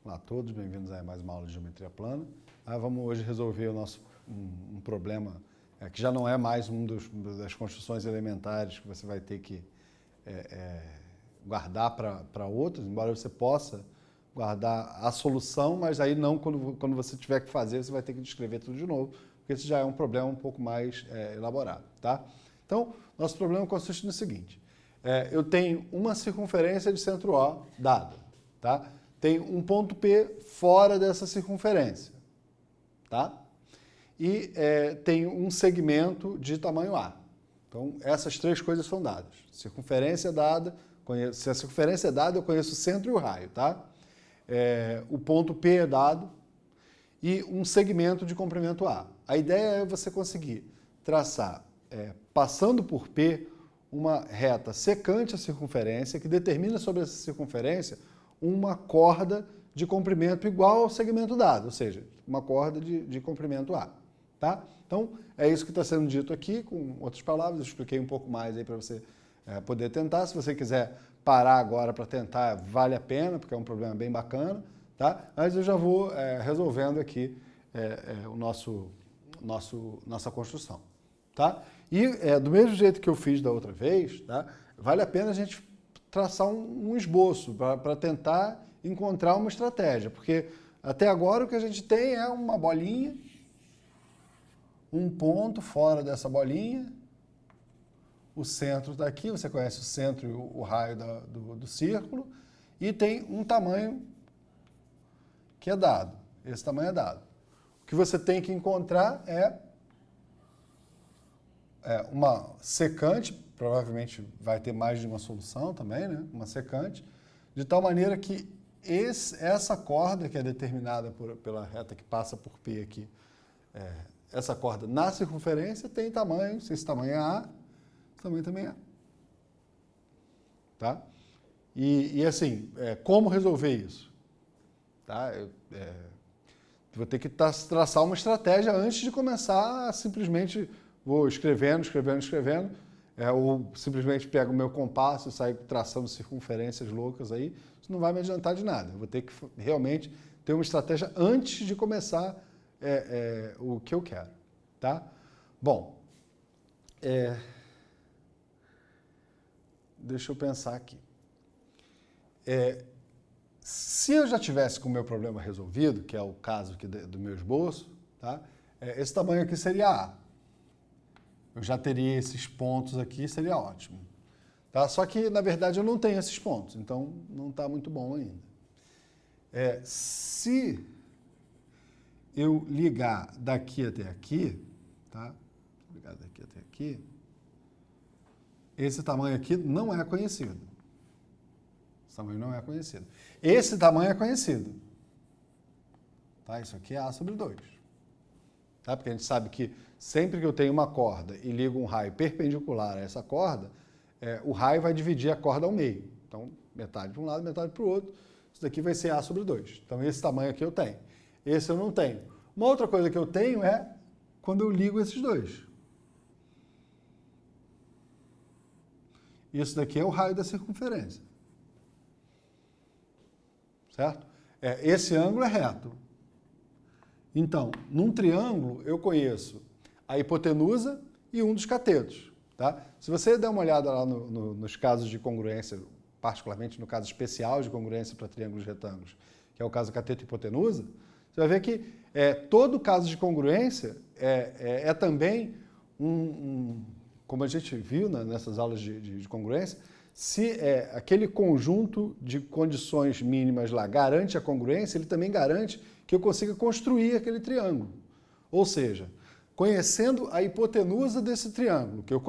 Olá a todos, bem-vindos a mais uma aula de geometria plana. Vamos hoje resolver o nosso um problema que já não é mais das construções elementares que você vai ter que guardar para outros, embora você possa guardar a solução, mas aí não quando você tiver que fazer, você vai ter que descrever tudo de novo, porque esse já é um problema um pouco mais elaborado, tá? Então, nosso problema consiste no seguinte, eu tenho uma circunferência de centro O dada, tá? Tem um ponto P fora dessa circunferência, tá? E tem um segmento de tamanho A. Então, essas três coisas são dadas. Circunferência dada, se a circunferência é dada, eu conheço o centro e o raio, tá? O ponto P é dado e um segmento de comprimento A. A ideia é você conseguir traçar, passando por P, uma reta secante à circunferência, que determina sobre essa circunferência uma corda de comprimento igual ao segmento dado, ou seja, uma corda de comprimento A. Tá? Então, é isso que está sendo dito aqui, com outras palavras, eu expliquei um pouco mais aí para você poder tentar. Se você quiser parar agora para tentar, vale a pena, porque é um problema bem bacana, tá? Mas eu já vou resolvendo aqui nossa construção. Tá? E do mesmo jeito que eu fiz da outra vez, tá? Vale a pena a gente traçar um esboço para tentar encontrar uma estratégia, porque até agora o que a gente tem é uma bolinha, um ponto fora dessa bolinha, o centro está aqui, você conhece o centro e o raio do círculo, e tem um tamanho que é dado, esse tamanho é dado. O que você tem que encontrar é uma secante, provavelmente vai ter mais de uma solução também, né? Uma secante, de tal maneira que essa corda, que é determinada pela reta que passa por P aqui, essa corda na circunferência tem tamanho, se esse tamanho é A, esse tamanho também é A. Tá? E assim, como resolver isso? Tá? Vou ter que traçar uma estratégia antes de começar a simplesmente vou escrevendo, ou simplesmente pego o meu compasso e saio traçando circunferências loucas aí, isso não vai me adiantar de nada. Eu vou ter que realmente ter uma estratégia antes de começar o que eu quero, tá? Bom, deixa eu pensar aqui. Se eu já tivesse com o meu problema resolvido, que é o caso aqui do meu esboço, tá? Esse tamanho aqui seria A. Eu já teria esses pontos aqui, seria ótimo. Tá? Só que, na verdade, eu não tenho esses pontos, então não está muito bom ainda. Se eu ligar daqui até aqui, tá? Ligar daqui até aqui, esse tamanho aqui não é conhecido. Esse tamanho não é conhecido. Esse tamanho é conhecido. Tá? Isso aqui é A sobre 2. Tá? Porque a gente sabe que sempre que eu tenho uma corda e ligo um raio perpendicular a essa corda, o raio vai dividir a corda ao meio. Então, metade para um lado, metade para o outro. Isso daqui vai ser A sobre 2. Então, esse tamanho aqui eu tenho. Esse eu não tenho. Uma outra coisa que eu tenho é quando eu ligo esses dois. Isso daqui é o raio da circunferência. Certo? Esse ângulo é reto. Então, num triângulo, eu conheço a hipotenusa e um dos catetos. Tá? Se você der uma olhada lá nos casos de congruência, particularmente no caso especial de congruência para triângulos retângulos, que é o caso cateto e hipotenusa, você vai ver que todo caso de congruência é também como a gente viu nessas aulas de congruência, se aquele conjunto de condições mínimas lá garante a congruência, ele também garante que eu consiga construir aquele triângulo. Ou seja, conhecendo a hipotenusa desse triângulo, que eu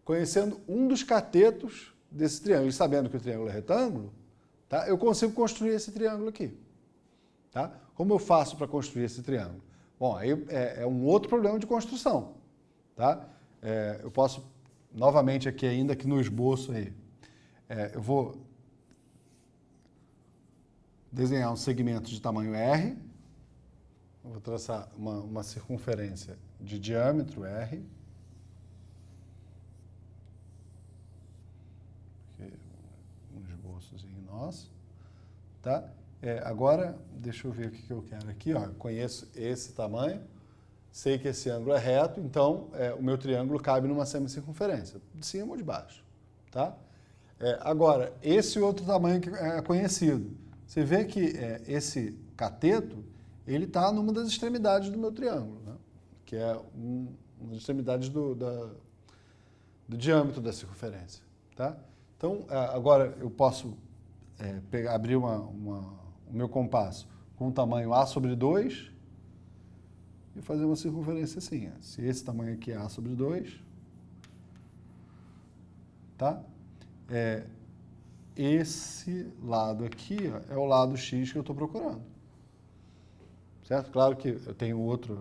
conhecendo um dos catetos desse triângulo e sabendo que o triângulo é retângulo, tá, eu consigo construir esse triângulo aqui. Tá? Como eu faço para construir esse triângulo? Bom, aí é um outro problema de construção. Tá? Eu posso, novamente aqui ainda que no esboço aí, eu vou desenhar um segmento de tamanho R, eu vou traçar uma circunferência de diâmetro R, um esboçozinho nosso, tá? Agora, deixa eu ver o que eu quero aqui. Ó, conheço esse tamanho, sei que esse ângulo é reto, então o meu triângulo cabe numa semicircunferência, de cima ou de baixo. Tá? Agora, esse outro tamanho que é conhecido. Você vê que esse cateto, ele está numa das extremidades do meu triângulo, né? Que é uma das extremidades do diâmetro da circunferência. Tá? Então, agora eu posso abrir o meu compasso com o tamanho A sobre 2 e fazer uma circunferência assim. Se esse tamanho aqui é A sobre 2, tá? Esse lado aqui é o lado X que eu estou procurando. Certo? Claro que eu tenho outra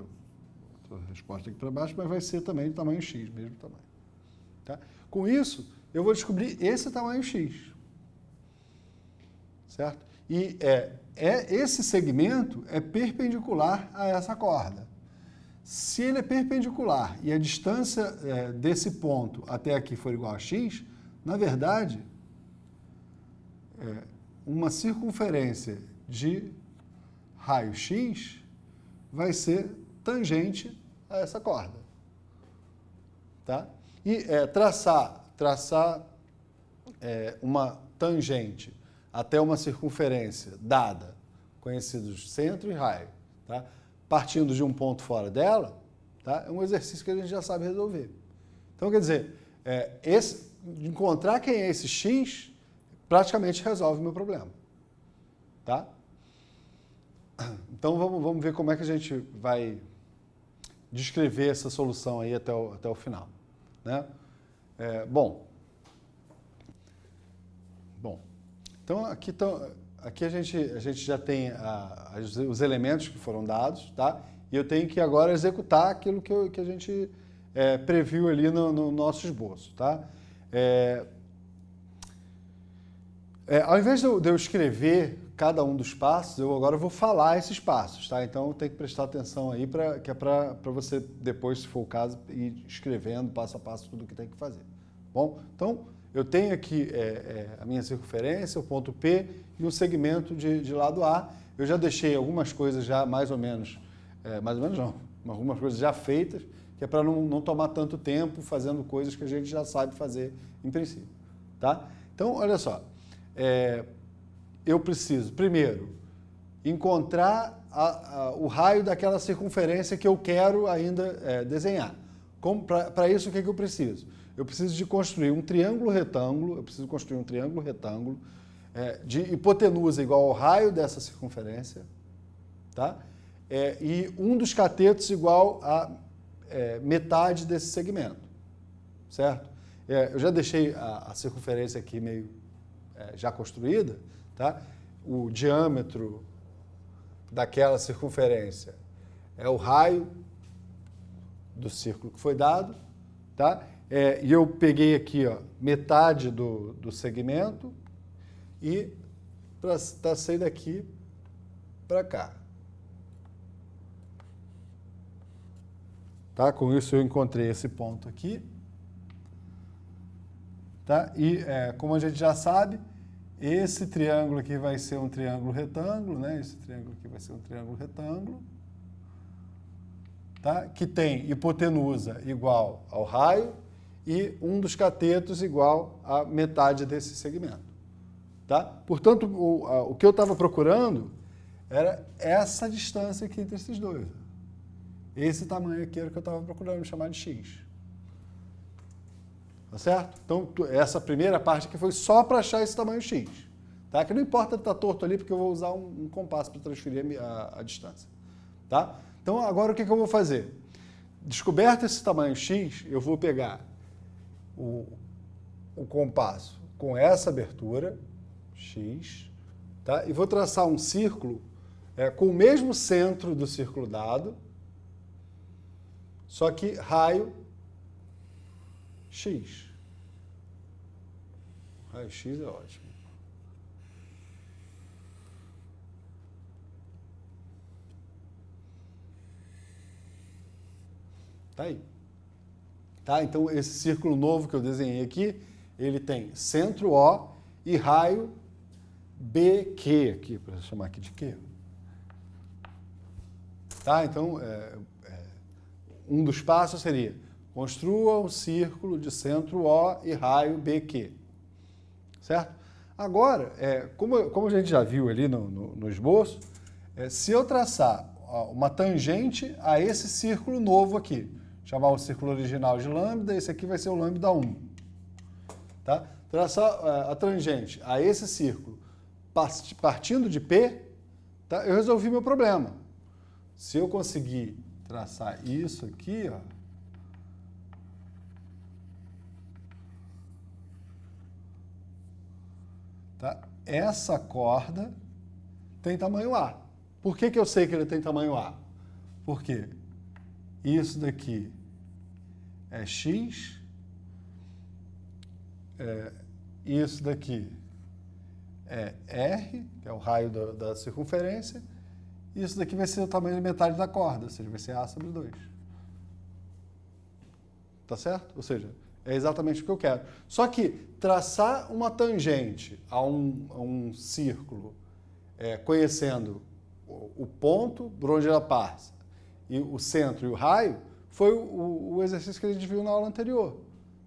resposta aqui para baixo, mas vai ser também do tamanho X, mesmo tamanho. Tá? Com isso, eu vou descobrir esse tamanho X. Certo? E esse segmento é perpendicular a essa corda. Se ele é perpendicular e a distância desse ponto até aqui for igual a x, na verdade, uma circunferência de raio x vai ser tangente a essa corda. Tá? E traçar uma tangente até uma circunferência dada, conhecidos centro e raio, tá? Partindo de um ponto fora dela, tá? É um exercício que a gente já sabe resolver. Então, quer dizer, encontrar quem é esse x praticamente resolve o meu problema. Tá? Então, vamos ver como é que a gente vai descrever essa solução aí até o final. Né? Bom, então aqui a gente já tem os elementos que foram dados, tá? E eu tenho que agora executar aquilo que a gente previu ali no nosso esboço, tá? Ao invés de eu escrever cada um dos passos, eu agora vou falar esses passos, tá? Então tem que prestar atenção aí, que é para você depois, se for o caso, ir escrevendo passo a passo tudo o que tem que fazer. Bom, então eu tenho aqui a minha circunferência, o ponto P e um segmento de lado A. Eu já deixei algumas coisas já mais ou menos não, algumas coisas já feitas, que é para não tomar tanto tempo fazendo coisas que a gente já sabe fazer em princípio. Tá? Então, olha só, eu preciso, primeiro, encontrar o raio daquela circunferência que eu quero ainda desenhar. Para isso, o que eu preciso? Eu preciso de construir um triângulo retângulo, de hipotenusa igual ao raio dessa circunferência, tá? E um dos catetos igual a metade desse segmento, certo? Eu já deixei a circunferência aqui meio já construída, tá? O diâmetro daquela circunferência é o raio do círculo que foi dado, tá? E eu peguei aqui, ó, metade do segmento e tracei daqui para cá. Tá? Com isso eu encontrei esse ponto aqui. Tá? E, como a gente já sabe, esse triângulo aqui vai ser um triângulo retângulo, né? Esse triângulo aqui vai ser um triângulo retângulo, tá? Que tem hipotenusa igual ao raio e um dos catetos igual a metade desse segmento. Tá? Portanto, o que eu estava procurando era essa distância aqui entre esses dois. Esse tamanho aqui era o que eu estava procurando chamar de x. Tá certo? Então, essa primeira parte aqui foi só para achar esse tamanho x. Tá? Que não importa estar torto ali, porque eu vou usar um compasso para transferir a distância. Tá? Então, agora o que eu vou fazer? Descoberto esse tamanho x, eu vou pegar o compasso com essa abertura, x, tá? E vou traçar um círculo com o mesmo centro do círculo dado, só que raio x. Raio x é ótimo. Tá aí. Tá? Então, esse círculo novo que eu desenhei aqui, ele tem centro O e raio BQ aqui, para chamar aqui de Q. Tá? Então, um dos passos seria construa um círculo de centro O e raio BQ. Certo? Agora, como a gente já viu ali no esboço, se eu traçar uma tangente a esse círculo novo aqui, chamar o círculo original de lambda, esse aqui vai ser o lambda 1. Tá? Traçar a tangente a esse círculo partindo de P, tá? Eu resolvi meu problema. Se eu conseguir traçar isso aqui, ó, tá? Essa corda tem tamanho A. Por que eu sei que ele tem tamanho A? Porque isso daqui é X, isso daqui é R, que é o raio da circunferência, e isso daqui vai ser o tamanho de metade da corda, ou seja, vai ser A sobre 2. Tá certo? Ou seja, é exatamente o que eu quero. Só que traçar uma tangente a um círculo, conhecendo o ponto por onde ela passa, e o centro e o raio, foi o exercício que a gente viu na aula anterior.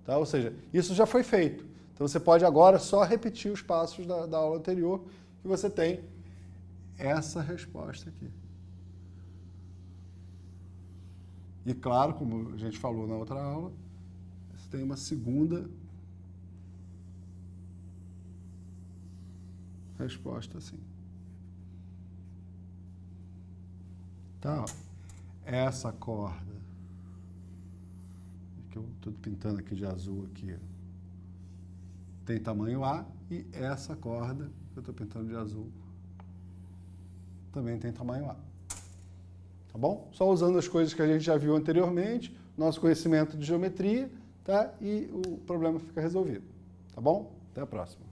Tá? Ou seja, isso já foi feito. Então você pode agora só repetir os passos da aula anterior e você tem essa resposta aqui. E claro, como a gente falou na outra aula, você tem uma segunda resposta assim. Tá? Essa corda, que eu estou pintando aqui de azul aqui, tem tamanho A, e essa corda que eu estou pintando de azul também tem tamanho A. Tá bom? Só usando as coisas que a gente já viu anteriormente, nosso conhecimento de geometria, tá? E o problema fica resolvido. Tá bom? Até a próxima.